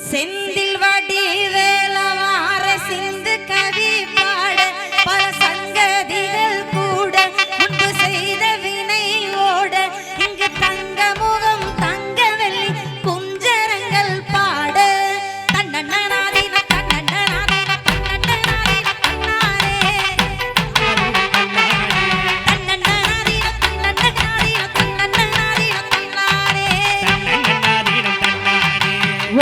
செந்தில் வடி வேலவார சிந்து கவி பாட பல சங்கதிகள் கூட முன்பு செய்த வினை ஓட இங்கு தங்க முகம் தங்க வெள்ளி குஞ்சரங்கள் பாட தன்னன்னாரி தன்னன்னாரி தன்னன்னாரி தன்னாரே தன்னன்னாரி தன்னன்னாரி தன்னன்னாரி தன்னாரே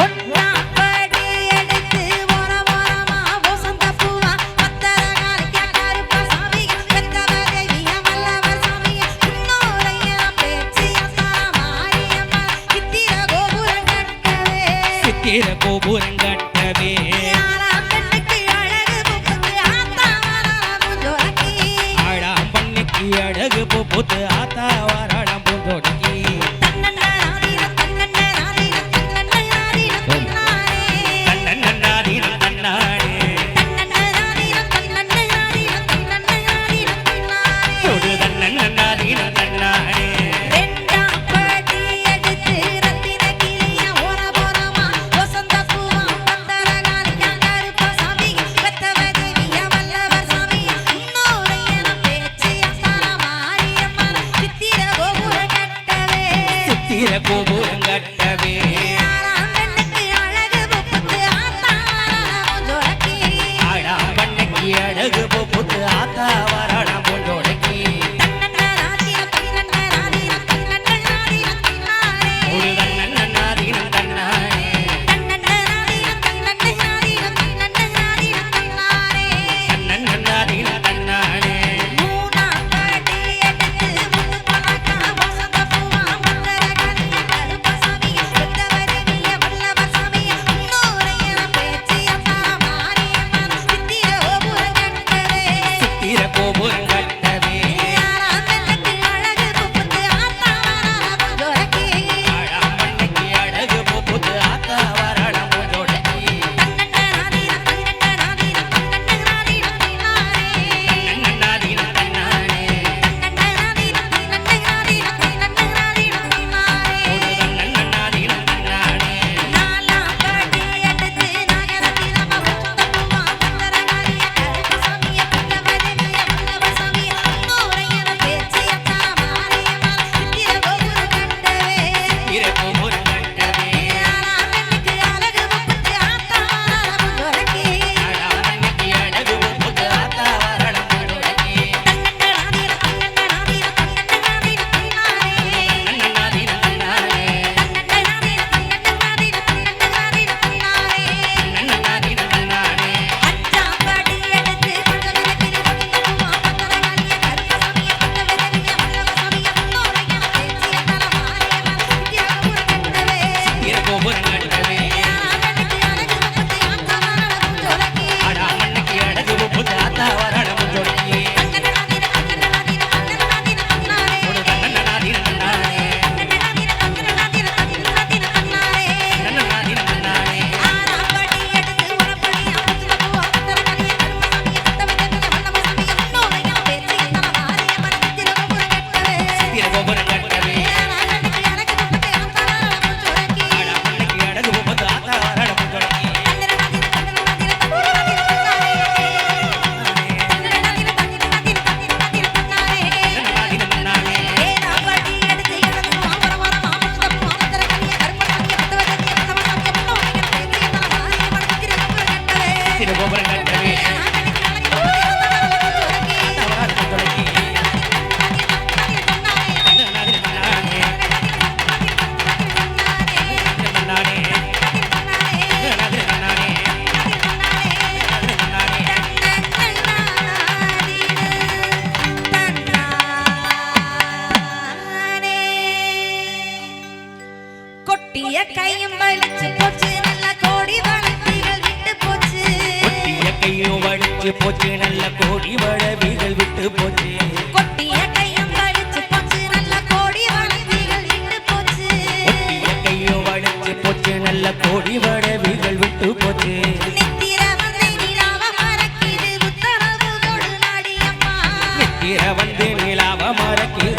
ஒன்னா படி எடுத்து ஓர ஓரமா வசந்த பூவா பத்தரகாரி கருப்ப சாமி வெத்தவரைய வல்லவர் சாமி இன்னோரைய பேச்சியம்மா மாரியம்மா சித்திர கோபுரம் கட்டவே ஆறாம் பெண்ணுக்கு அழகு புகுந்து ஆத்தா வரணம் பூஞ்சோடக்கி கோபுரம் கட்டவே ஆடாம் பண்ணைக்கு அழகு புகுந்து ஆத்தா வரணம் பூஞ்சோடக்கி கையும் வலிச்சு போச்சு நல்ல கோடி வளவிகள் விட்டு போச்சு கொட்டிய கையும் வலிச்சு போச்சு நல்ல கோடி வளவிகள் விட்டு போச்சு கொட்டிய கையும் வலிச்சு போச்சு நல்ல கோடி வளவிகள் விட்டு போச்சு கொட்டிய கையும் வலிச்சு போச்சு நல்ல கோடி வளவிகள் விட்டு போச்சு நித்திர வந்து நிலாவ மறக்கிது உத்தரவு கொடு நாடி அம்மா நித்திர வந்து நிலாவ மறக்கிது